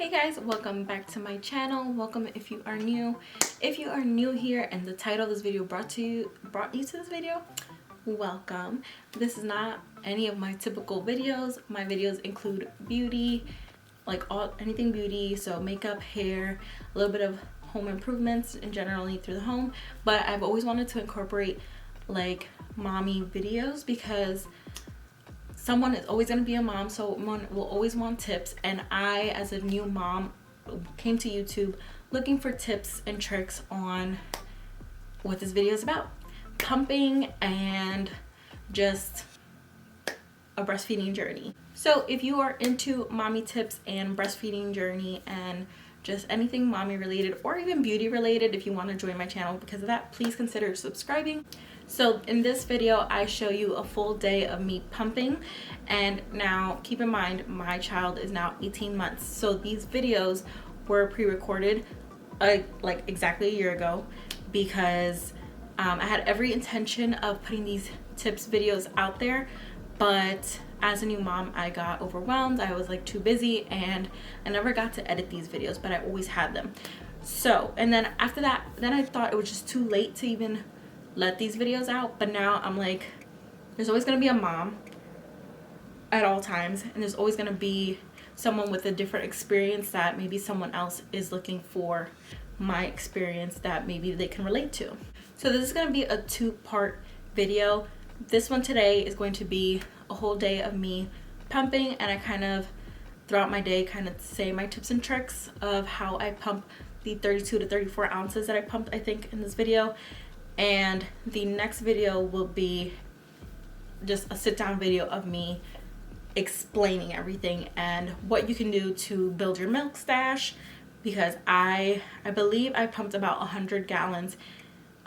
Hey guys, welcome back to my channel. Welcome if you are new. If you are new here and the title of this video brought you to this video, welcome. This is not any of my typical videos. My videos include beauty, like anything beauty, so makeup, hair, a little bit of home improvements and generally through the home. But I've always wanted to incorporate like mommy videos because someone is always going to be a mom, so someone will always want tips. And I, as a new mom, came to YouTube looking for tips and tricks on what this video is about: pumping and just a breastfeeding journey. So if you are into mommy tips and breastfeeding journey and just anything mommy related or even beauty related, if you want to join my channel because of that, please consider subscribing. So in this video, I show you a full day of me pumping. And now keep in mind, my child is now 18 months. So these videos were pre-recorded like exactly a year ago because I had every intention of putting these tips videos out there. But as a new mom, I got overwhelmed. I was like too busy and I never got to edit these videos, but I always had them. So, and then after that, then I thought it was just too late to even let these videos out. But now I'm like, there's always gonna be a mom at all times, and there's always gonna be someone with a different experience that maybe someone else is looking for my experience that maybe they can relate to. So this is gonna be a two-part video. This one today is going to be a whole day of me pumping, and I kind of throughout my day kind of say my tips and tricks of how I pump the 32 to 34 ounces that I pumped, I think, in this video. And the next video will be just a sit-down video of me explaining everything and what you can do to build your milk stash, because I believe I pumped about 100 gallons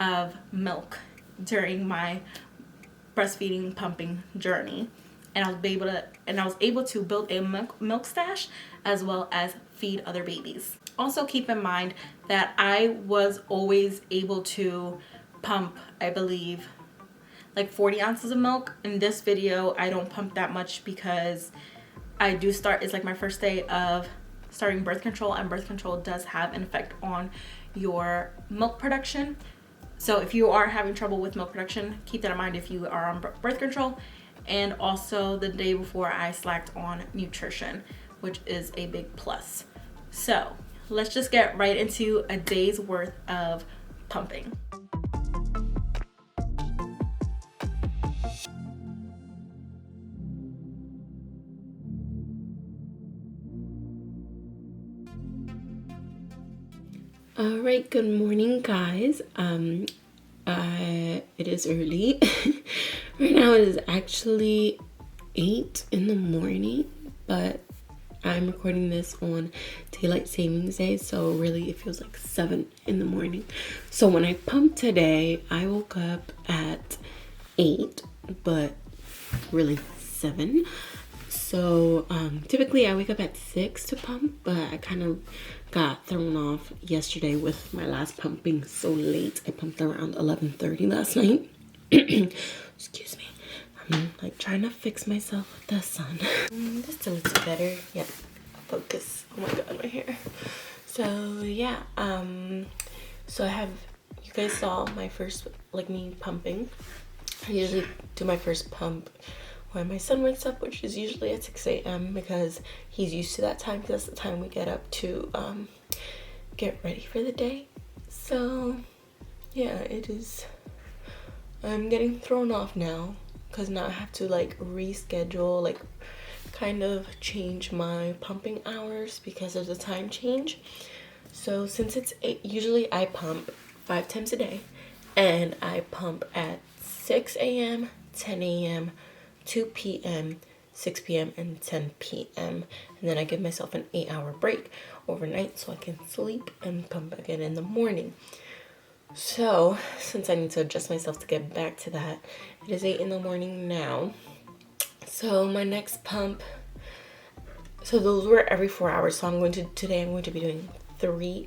of milk during my breastfeeding pumping journey, and I was able to build a milk stash as well as feed other babies. Also keep in mind that I was always able to pump, I believe, like 40 ounces of milk. In this video, I don't pump that much because it's like my first day of starting birth control, and birth control does have an effect on your milk production. So if you are having trouble with milk production, keep that in mind if you are on birth control. And also the day before, I slacked on nutrition, which is a big plus. So let's just get right into a day's worth of pumping. All right, good morning, guys. It is early. Right now it is actually 8 in the morning, but I'm recording this on daylight savings day, so really it feels like 7 in the morning. So when I pumped today, I woke up at 8, but really 7. So typically I wake up at 6 to pump, but I kind of got thrown off yesterday with my last pumping so late. I pumped around 11:30 last night. Excuse me. I'm like trying to fix myself with the sun. This looks better. Yep. Focus. Oh my god, my hair. So yeah, so I have, you guys saw my first, like, me pumping. I usually do my first pump when my son wakes up, which is usually at 6 a.m. because he's used to that time, because that's the time we get up to get ready for the day. So yeah, it is, I'm getting thrown off now because now I have to like reschedule, like kind of change my pumping hours because of the time change. So since it's 8, usually I pump 5 times a day, and I pump at 6 a.m., 10 a.m., 2 p.m., 6 p.m., and 10 p.m. And then I give myself an 8-hour break overnight so I can sleep and pump again in the morning. So since I need to adjust myself to get back to that, it is 8 in the morning now. So my next pump, so those were every 4 hours. So today I'm going to be doing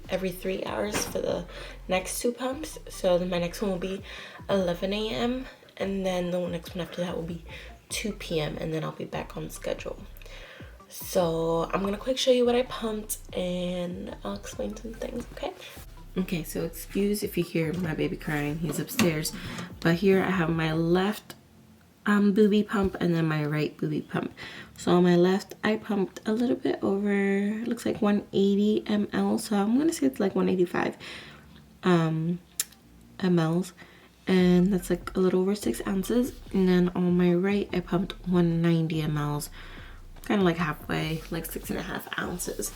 every 3 hours for the next 2 pumps. So then my next one will be 11 a.m. and then the next one after that will be 2 p.m. and then I'll be back on schedule. So I'm gonna quick show you what I pumped and I'll explain some things, okay? Okay, so excuse if you hear my baby crying, he's upstairs. But here I have my left booby pump and then my right booby pump. So on my left, I pumped a little bit over, it looks like 180 ml. So I'm gonna say it's like 185 mLs. And that's like a little over 6 ounces. And then on my right, I pumped 190 mLs, kind of like halfway, like 6.5 ounces.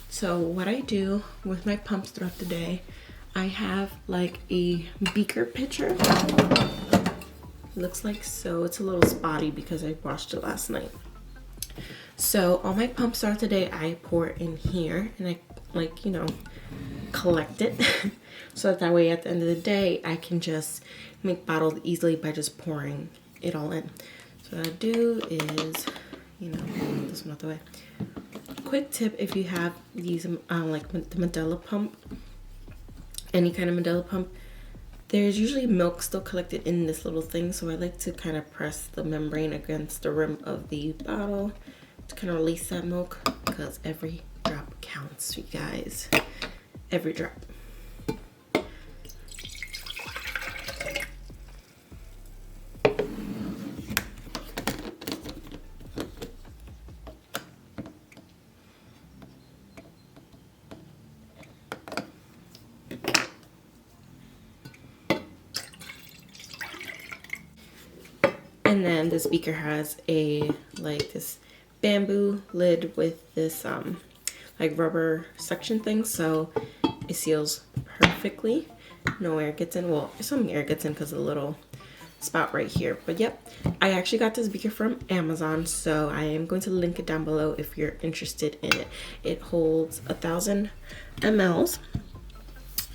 So what I do with my pumps throughout the day, I have like a beaker pitcher. Looks like so. It's a little spotty because I washed it last night. So all my pumps throughout the day, I pour in here and I like, you know, collect it. So that way at the end of the day, I can just make bottles easily by just pouring it all in. So what I do is, you know, move this one out the way. Quick tip, if you have these like the Medela pump, any kind of Medela pump, there's usually milk still collected in this little thing, so I like to kind of press the membrane against the rim of the bottle to kind of release that milk, because every drop counts, you guys. Every drop. And then this beaker has a like this bamboo lid with this like rubber suction thing, so it seals perfectly. No air gets in. Well, some air gets in because of the little spout right here. But yep, I actually got this beaker from Amazon, so I am going to link it down below if you're interested in it. It holds 1,000 mLs,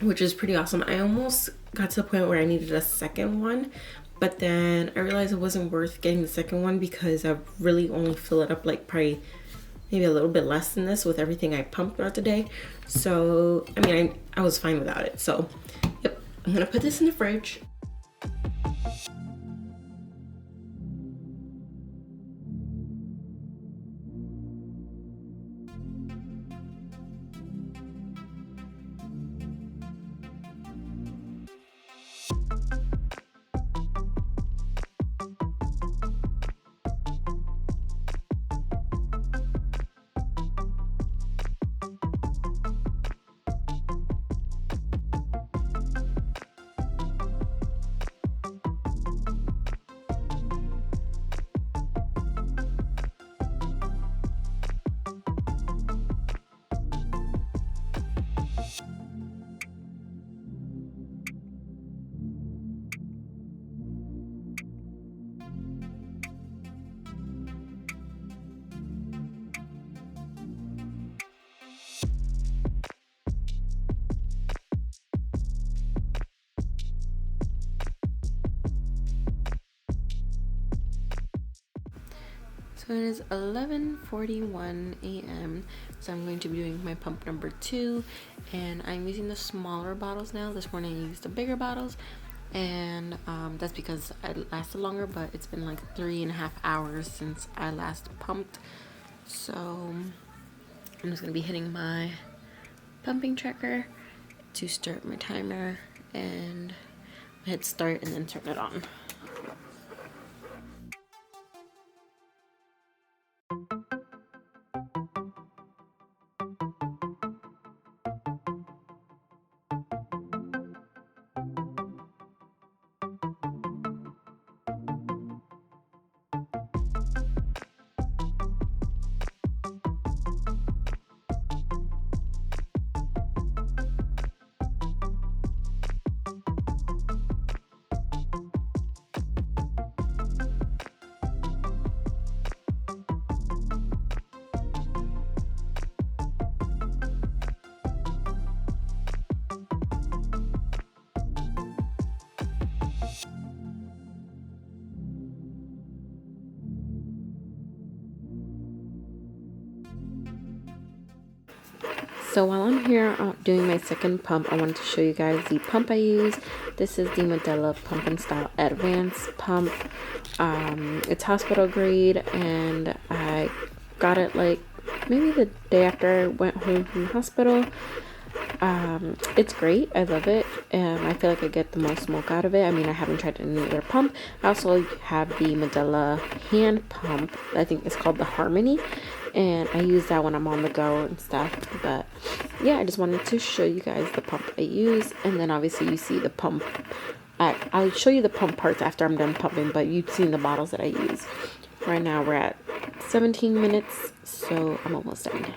which is pretty awesome. I almost got to the point where I needed a second one, but then I realized it wasn't worth getting the second one because I really only fill it up like probably maybe a little bit less than this with everything I pumped throughout the day. So, I mean, I was fine without it. So, yep, I'm gonna put this in the fridge. So it is 11:41 a.m. So I'm going to be doing my pump number 2, and I'm using the smaller bottles now. This morning I used the bigger bottles, and that's because it lasted longer, but it's been like 3.5 hours since I last pumped. So I'm just gonna be hitting my pumping tracker to start my timer and hit start and then turn it on. So while I'm here doing my second pump, I wanted to show you guys the pump I use. This is the Medela Pump and Style Advanced Pump. It's hospital grade, and I got it like maybe the day after I went home from the hospital. It's great. I love it. I feel like I get the most milk out of it. I mean, I haven't tried any other pump. I also have the Medela hand pump. I think it's called the Harmony, and I use that when I'm on the go and stuff. But yeah, I just wanted to show you guys the pump I use, and then obviously you see the pump. I'll show you the pump parts after I'm done pumping, but you've seen the bottles that I use. Right now we're at 17 minutes, so I'm almost done.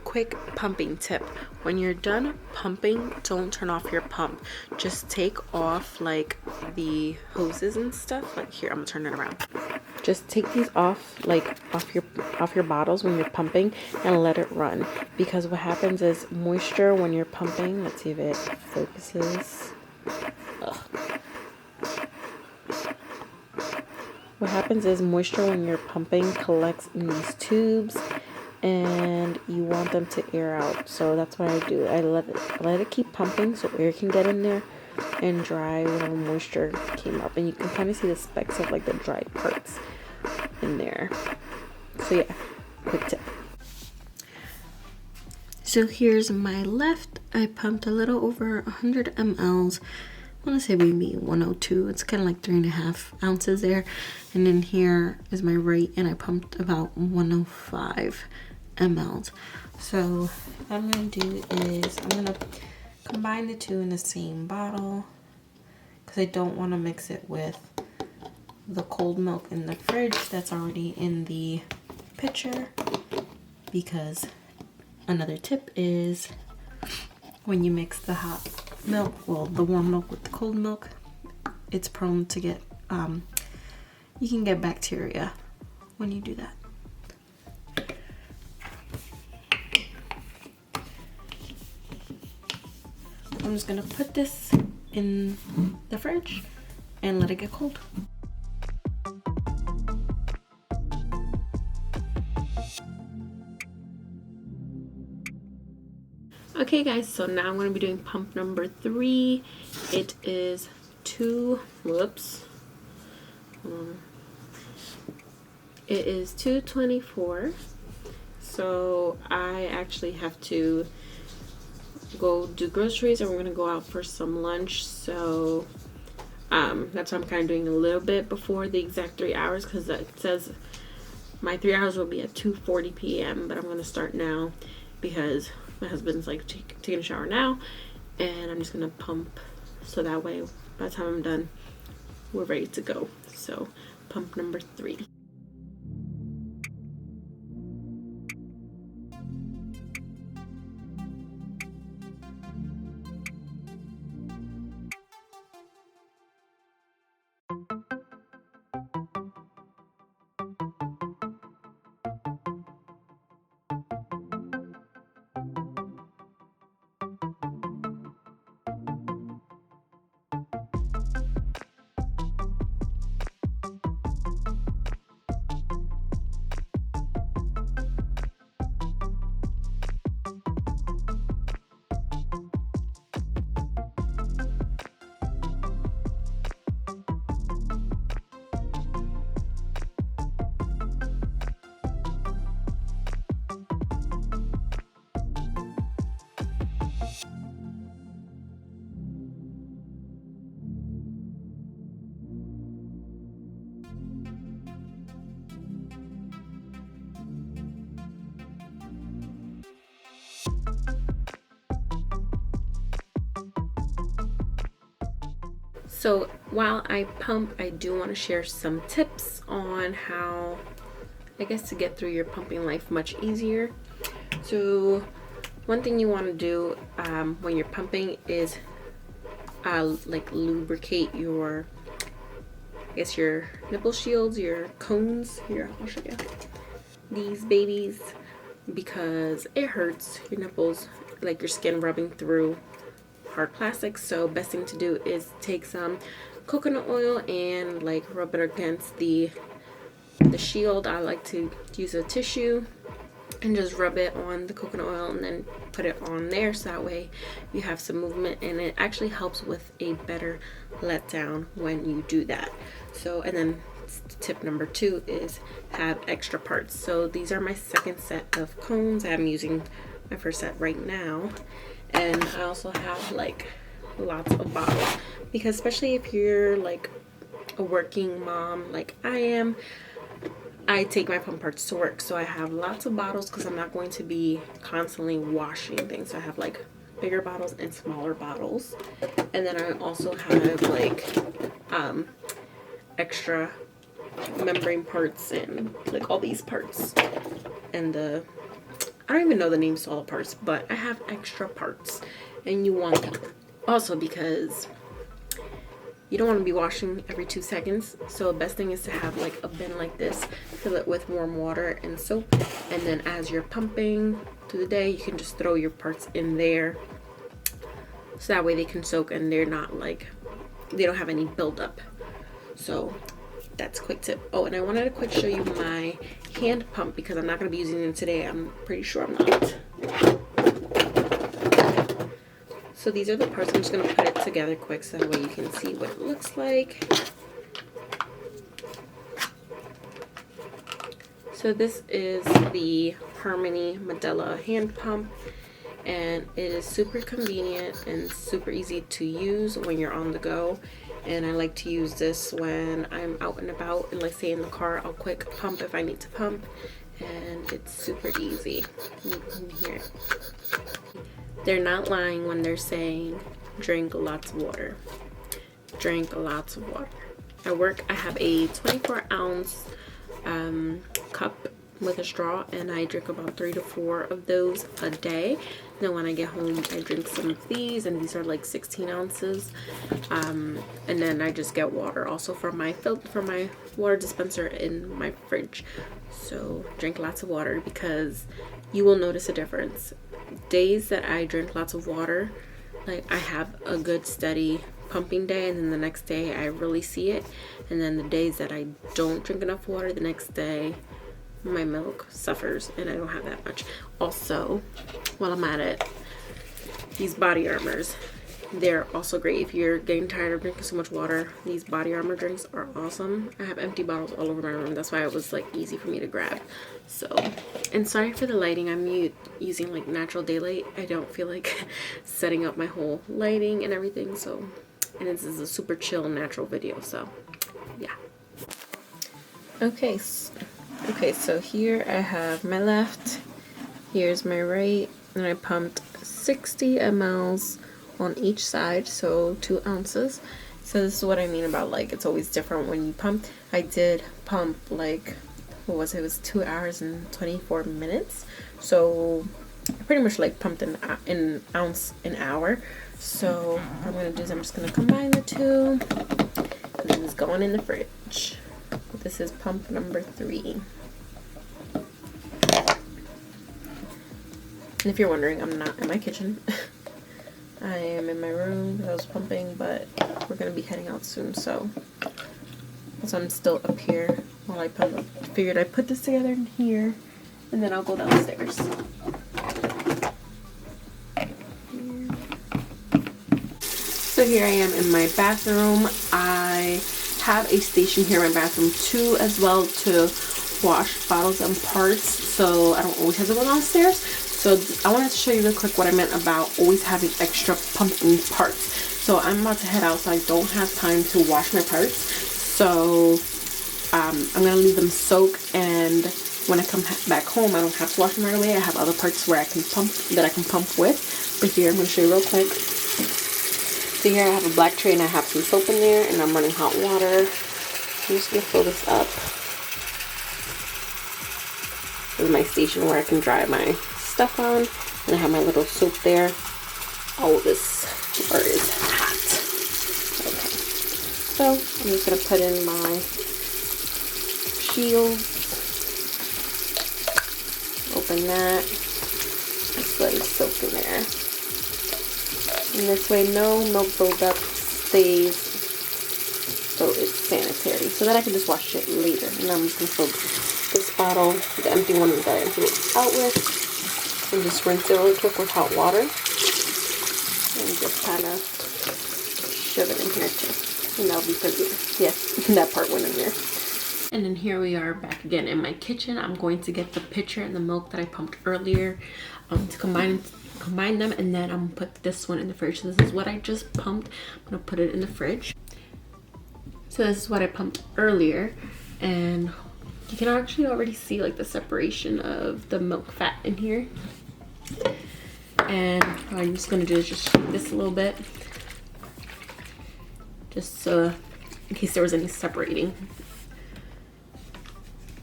Quick pumping tip: when you're done pumping, don't turn off your pump. Just take off like the hoses and stuff. Like here, I'm gonna turn it around. Just take these off, like off your bottles when you're pumping, and let it run, because what happens is moisture when you're pumping, let's see if it focuses. Ugh. What happens is moisture when you're pumping collects in these tubes, and you want them to air out. So that's what I do. I let it keep pumping so air can get in there and dry whenever moisture came up. And you can kind of see the specks of like the dried parts in there. So yeah, quick tip. So here's my left. I pumped a little over 100 mLs. I want to say maybe 102. It's kind of like 3.5 ounces there. And then here is my right, and I pumped about 105 mLs. So what I'm going to do is I'm going to combine the two in the same bottle, because I don't want to mix it with the cold milk in the fridge that's already in the pitcher. Because another tip is when you mix the hot milk, well, the warm milk with the cold milk, it's prone to get you can get bacteria when you do that. I'm just gonna put this in the fridge and let it get cold. Okay guys, so now I'm going to be doing pump number 3. It is it is 2:24. So I actually have to go do groceries, and we're gonna go out for some lunch. So that's why I'm kind of doing a little bit before the exact 3 hours, because it says my 3 hours will be at 2:40 p.m. but I'm gonna start now because my husband's like taking a shower now, and I'm just gonna pump so that way by the time I'm done we're ready to go. So pump number 3. So while I pump, I do want to share some tips on how, I guess, to get through your pumping life much easier. So one thing you want to do when you're pumping is like lubricate your, I guess, your nipple shields, your cones. Here, I'll show you these babies, because it hurts your nipples, like your skin rubbing through hard plastic. So best thing to do is take some coconut oil and like rub it against the the shield, I like to use a tissue and just rub it on the coconut oil and then put it on there, so that way you have some movement, and it actually helps with a better letdown when you do that. So, and then tip number 2 is have extra parts. So these are my second set of cones. I'm using my first set right now, and I also have like lots of bottles, because especially if you're like a working mom like I am, I take my pump parts to work, so I have lots of bottles because I'm not going to be constantly washing things. So I have like bigger bottles and smaller bottles, and then I also have like extra membrane parts and like all these parts, and I don't even know the names to all the parts, but I have extra parts, and you want them also because you don't want to be washing every 2 seconds. So the best thing is to have like a bin like this, fill it with warm water and soap, and then as you're pumping through the day, you can just throw your parts in there, so that way they can soak and they're not like, they don't have any buildup. So that's a quick tip. Oh, and I wanted to quick show you my hand pump because I'm not going to be using it today. I'm pretty sure I'm not. So these are the parts. I'm just going to put it together quick so that way you can see what it looks like. So this is the Harmony Medela hand pump, and it is super convenient and super easy to use when you're on the go. And I like to use this when I'm out and about, and like say in the car, I'll quick pump if I need to pump, and it's super easy. You can hear it. They're not lying when they're saying drink lots of water. Drink lots of water. At work, I have a 24-ounce cup with a straw, and I drink about 3 to 4 of those a day. Then when I get home, I drink some of these, and these are like 16 ounces. And then I just get water also from my water dispenser in my fridge. So drink lots of water because you will notice a difference. Days that I drink lots of water, like I have a good steady pumping day, and then the next day I really see it. And then the days that I don't drink enough water, the next day my milk suffers and I don't have that much. Also, while I'm at it, these body armors, they're also great if you're getting tired of drinking so much water. These body armor drinks are awesome. I have empty bottles all over my room. That's why it was like easy for me to grab. So, and sorry for the lighting. I'm using like natural daylight. I don't feel like setting up my whole lighting and everything. So, and this is a super chill natural video. So yeah. Okay, so here I have my left, here's my right, and I pumped 60 mLs on each side, so 2 ounces. So this is what I mean about like it's always different when you pump. I did pump like, what was it? It was 2 hours and 24 minutes. So I pretty much like pumped an ounce an hour. So what I'm gonna do is I'm just gonna combine the two, and this is going in the fridge. This is pump number 3. And if you're wondering, I'm not in my kitchen. I am in my room. I was pumping, but we're going to be heading out soon, so I'm still up here while I pump. I figured I'd put this together in here, and then I'll go downstairs. So here I am in my bathroom. I have a station here in my bathroom too, as well, to wash bottles and parts, so I don't always have to go downstairs. So I wanted to show you real quick what I meant about always having extra pumping parts. So I'm about to head out, so I don't have time to wash my parts. So I'm gonna leave them soak, and when I come back home, I don't have to wash them right away. I have other parts where I can pump with. But here I'm gonna show you real quick. So here I have a black tray, and I have some soap in there, and I'm running hot water. I'm just gonna fill this up. This is my station where I can dry my stuff on, and I have my little soap there. Oh, this water is hot. Okay, so I'm just gonna put in my shield. Open that. Just let it soak in there. And this way, no milk buildup stays so it's sanitary, so that I can just wash it later. And I'm just gonna fill this bottle, the empty one that I emptied it out with, and just rinse it really quick with hot water, and just kind of shove it in here too. And that'll be pretty good. Yes, that part went in there. And then here we are back again in my kitchen. I'm going to get the pitcher and the milk that I pumped earlier to combine them, and then I'm gonna put this one in the fridge. So this is what I just pumped. I'm gonna put it in the fridge. So this is what I pumped earlier, and you can actually already see like the separation of the milk fat in here. And what I'm just gonna do is just shake this a little bit, just so in case there was any separating,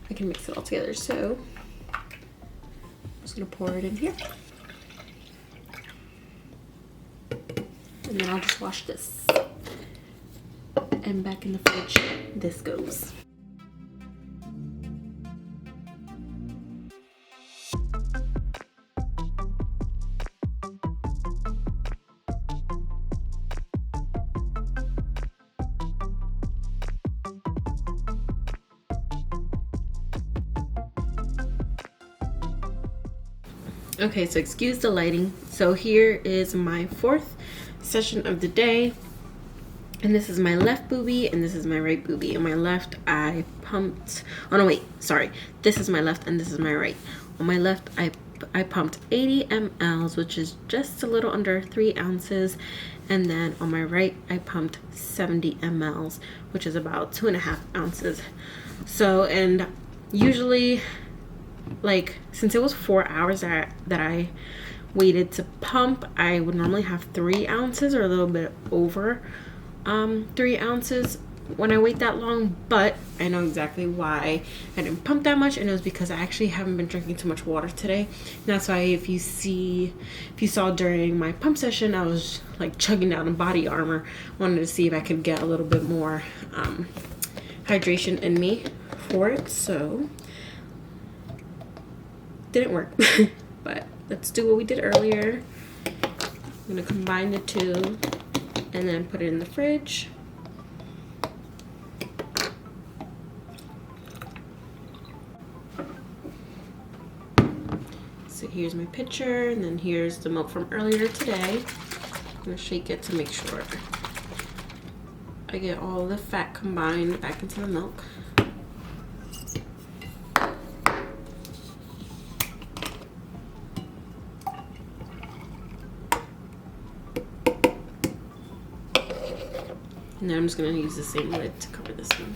I can mix it all together. So I'm just gonna pour it in here, and then I'll just wash this. And back in the fridge this goes. Okay, so excuse the lighting. So here is my fourth session of the day. And this is my left boobie and this is my right boobie. On my left I pumped, oh no wait, sorry. This is my left and this is my right. On my left I pumped 80 mLs, which is just a little under 3 ounces. And then on my right I pumped 70 mLs, which is about 2.5 ounces. So, and usually, like, since it was 4 hours that I waited to pump, I would normally have 3 ounces or a little bit over 3 ounces when I wait that long. But I know exactly why I didn't pump that much, and it was because I actually haven't been drinking too much water today. And that's why if you saw during my pump session, I was like chugging down a body armor. Wanted to see if I could get a little bit more hydration in me for it. So didn't work. But let's do what we did earlier. I'm gonna combine the two and then put it in the fridge. So here's my pitcher, and then here's the milk from earlier today. I'm gonna shake it to make sure I get all the fat combined back into the milk. And then I'm just going to use the same lid to cover this one.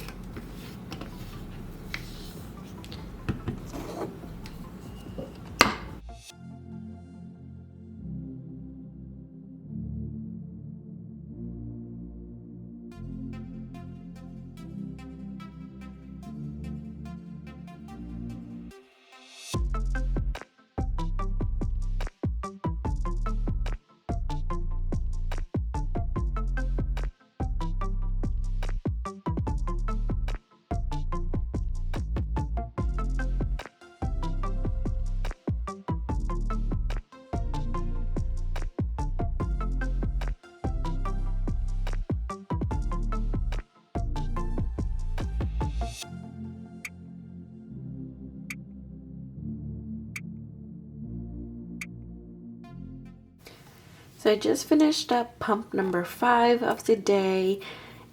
So I just finished up pump number 5 of the day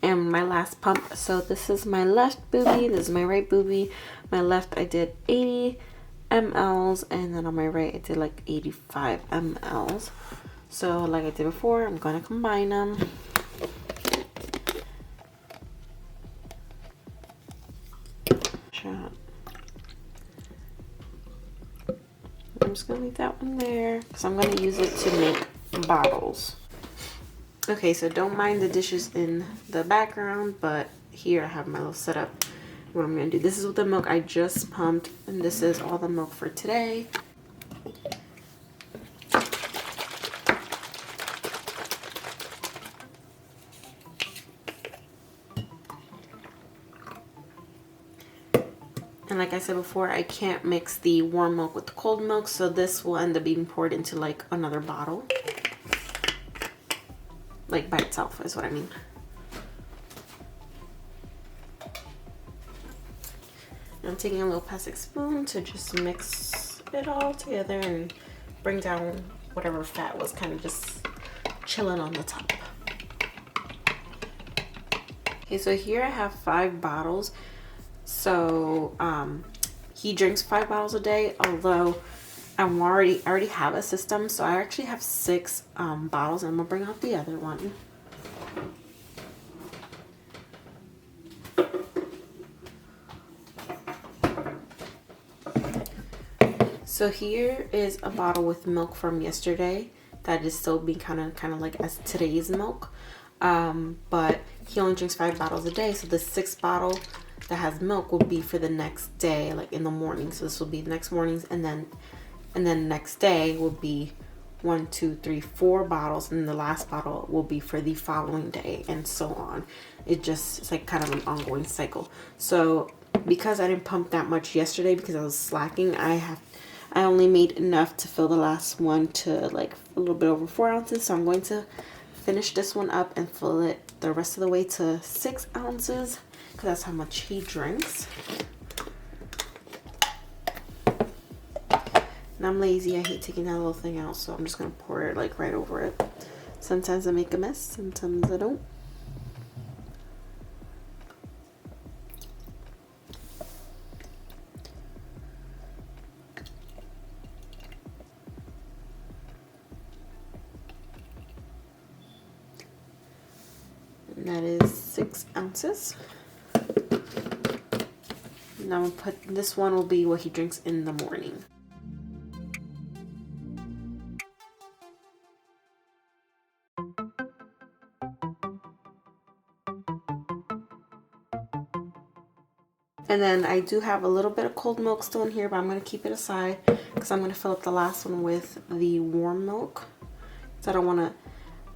and my last pump. So this is my left boobie, this is my right boobie. My left I did 80 mLs, and then on my right I did like 85 mLs. So like I did before, I'm going to combine them. I'm just going to leave that one there because I'm going to use it to make bottles. Okay, so don't mind the dishes in the background, but here I have my little setup. What I'm going to do, this is with the milk I just pumped, and this is all the milk for today. And like I said before, I can't mix the warm milk with the cold milk, so this will end up being poured into like another bottle. Like by itself is what I mean. I'm taking a little plastic spoon to just mix it all together and bring down whatever fat was kind of just chilling on the top. Okay, so here I have 5 bottles. So he drinks 5 bottles a day, although I already have a system, so I actually have 6 bottles, and I'm gonna bring out the other one. So here is a bottle with milk from yesterday that is still being kind of like as today's milk, but he only drinks 5 bottles a day, so the 6th bottle that has milk will be for the next day, like in the morning. So this will be the next mornings, and then next day will be 1, 2, 3, 4 bottles, and the last bottle will be for the following day, and so on. It's like kind of an ongoing cycle. So because I didn't pump that much yesterday because I was slacking, I only made enough to fill the last one to like a little bit over 4 ounces. So I'm going to finish this one up and fill it the rest of the way to 6 ounces because that's how much he drinks. And I'm lazy, I hate taking that little thing out, so I'm just gonna pour it like right over it. Sometimes I make a mess, sometimes I don't. And that is 6 ounces. Now I'm gonna put, this one will be what he drinks in the morning. And then I do have a little bit of cold milk still in here, but I'm going to keep it aside because I'm going to fill up the last one with the warm milk. So I don't want to,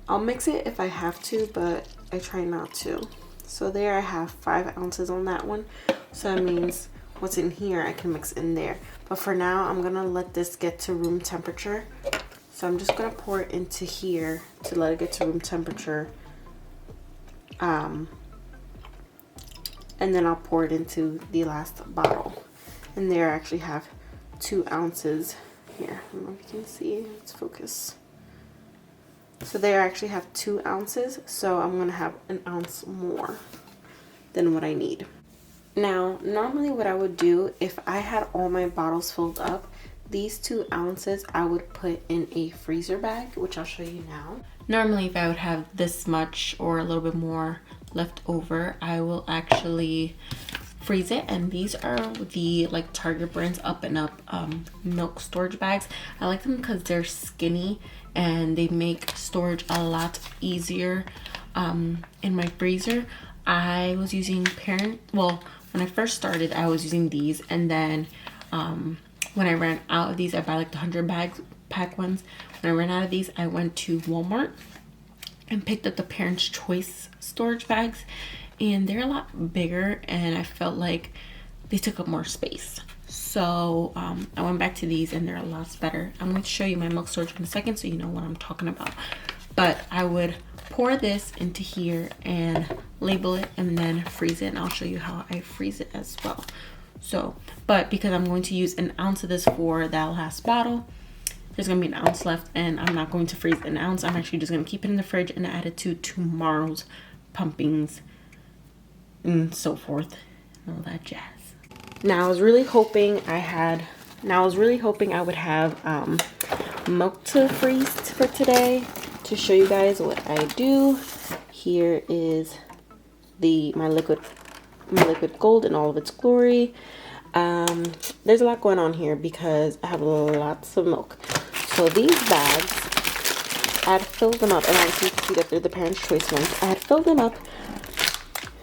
I'll mix it if I have to, but I try not to. So there I have 5 ounces on that one. So that means what's in here I can mix in there. But for now, I'm going to let this get to room temperature. So I'm just going to pour it into here to let it get to room temperature. And then I'll pour it into the last bottle. And there I actually have 2 ounces. Here, I don't know if you can see, let's focus. So there I actually have 2 ounces, so I'm gonna have 1 ounce more than what I need. Now, normally what I would do if I had all my bottles filled up, these 2 ounces I would put in a freezer bag, which I'll show you now. Normally if I would have this much or a little bit more left over, I will actually freeze it, and these are the like Target brands Up and Up milk storage bags. I like them because they're skinny and they make storage a lot easier. In my freezer I was using when I first started I was using these, and then when I ran out of these, I buy like the 100 pack ones. When I ran out of these, I went to Walmart and picked up the Parents' Choice storage bags, and they're a lot bigger, and I felt like they took up more space. So I went back to these, and they're a lot better. I'm going to show you my milk storage in a second so you know what I'm talking about. But I would pour this into here and label it and then freeze it, and I'll show you how I freeze it as well. So, but because I'm going to use 1 ounce of this for that last bottle, there's gonna be 1 ounce left, and I'm not going to freeze 1 ounce. I'm actually just gonna keep it in the fridge and add it to tomorrow's pumpings and so forth and all that jazz. Now I was really hoping I would have milk to freeze for today to show you guys what I do. Here is my liquid gold in all of its glory. There's a lot going on here because I have lots of milk. So these bags, I had filled them up, and as you can see that they're the Parents' Choice ones. I had filled them up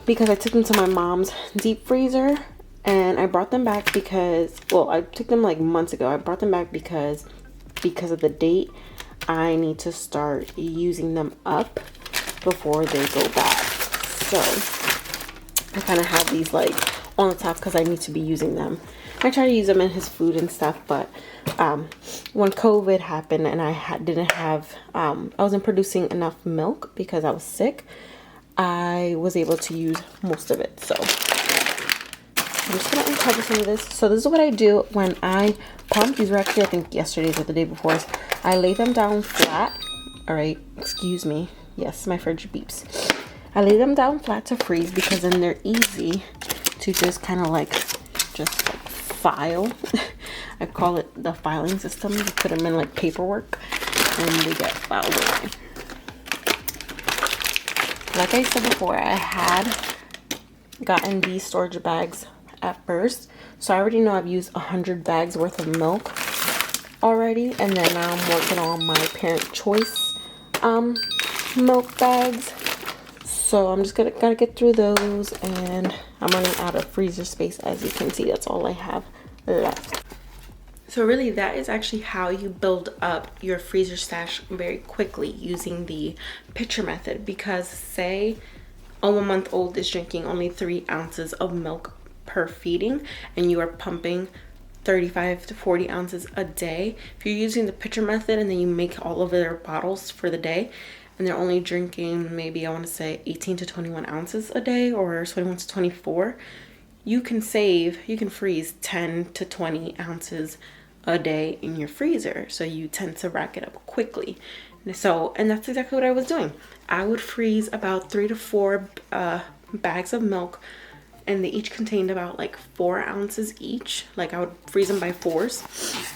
because I took them to my mom's deep freezer, and I brought them back because, well, I took them like months ago. I brought them back because of the date. I need to start using them up before they go bad. So I kind of have these like on the top because I need to be using them. I try to use them in his food and stuff, but when COVID happened and I wasn't producing enough milk because I was sick, I was able to use most of it. So I'm just gonna uncover some of this. So this is what I do when I pump. These were actually, I think, yesterday's or the day before. I lay them down flat. All right, excuse me. Yes, my fridge beeps. I lay them down flat to freeze because then they're easy to just kind of like file. I call it the filing system. You put them in like paperwork and they get filed away. Like I said before, I had gotten these storage bags at first, so I already know I've used 100 bags worth of milk already, and then now I'm working on my Parent Choice milk bags. So I'm just gotta get through those, and I'm running out of freezer space. As you can see, that's all I have left. So really, that is actually how you build up your freezer stash very quickly using the pitcher method. Because say a 1 month old is drinking only 3 ounces of milk per feeding and you are pumping 35 to 40 ounces a day. If you're using the pitcher method and then you make all of their bottles for the day and they're only drinking maybe, I want to say 18 to 21 ounces a day, or 21 to 24, you can freeze 10 to 20 ounces a day in your freezer. So you tend to rack it up quickly. And that's exactly what I was doing. I would freeze about 3 to 4 bags of milk, and they each contained about like 4 ounces each. Like I would freeze them by 4s.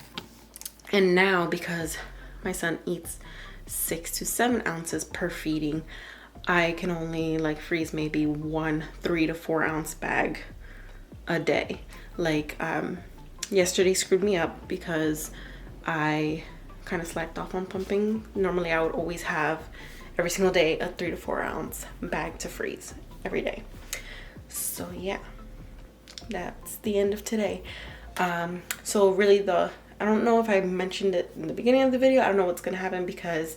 And now, because my son eats 6 to 7 ounces per feeding, I can only like freeze maybe 1 3 to 4 ounce bag a day. Like yesterday screwed me up because I kind of slacked off on pumping. Normally I would always have every single day a 3 to 4 ounce bag to freeze every day. So yeah, that's the end of today. So really I don't know if I mentioned it in the beginning of the video. I don't know what's gonna happen because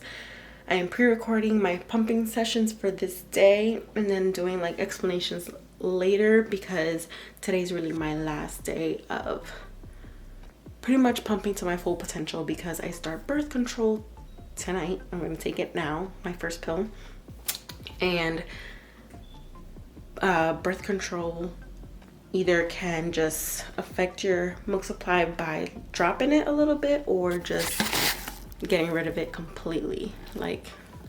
I am pre-recording my pumping sessions for this day and then doing like explanations later, because today's really my last day of pretty much pumping to my full potential, because I start birth control tonight. I'm going to take it now, my first pill. And birth control either can just affect your milk supply by dropping it a little bit, or just getting rid of it completely, like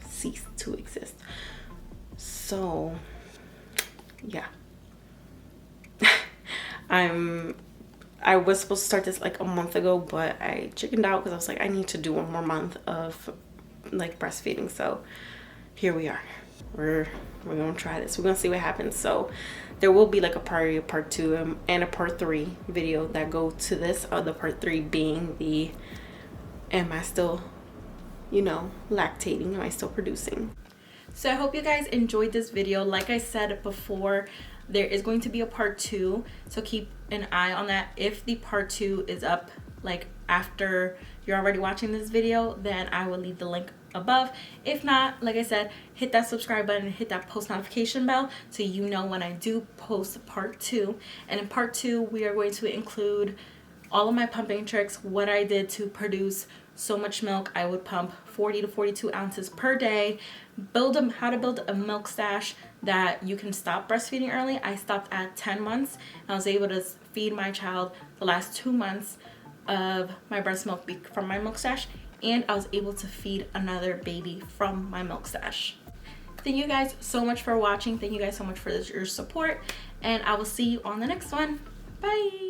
cease to exist. So yeah. I was supposed to start this like a month ago, but I chickened out because I was like, I need to do 1 more month of like breastfeeding. So here we are. We're gonna try this. We're gonna see what happens. So there will be like a part 2 and a part 3 video that go to this. The part 3 being the, am I still, lactating? Am I still producing? So I hope you guys enjoyed this video. Like I said before, there is going to be a part 2, so keep an eye on that. If the part 2 is up like after you're already watching this video, then I will leave the link above. If not, like I said, hit that subscribe button, hit that post notification bell so you know when I do post part 2. And in part 2, we are going to include all of my pumping tricks, what I did to produce so much milk. I would pump 40 to 42 ounces per day, how to build a milk stash that you can stop breastfeeding early. I stopped at 10 months and I was able to feed my child the last 2 months of my breast milk from my milk stash, and I was able to feed another baby from my milk stash. Thank you guys so much for watching. Thank you guys so much for your support, and I will see you on the next one. Bye.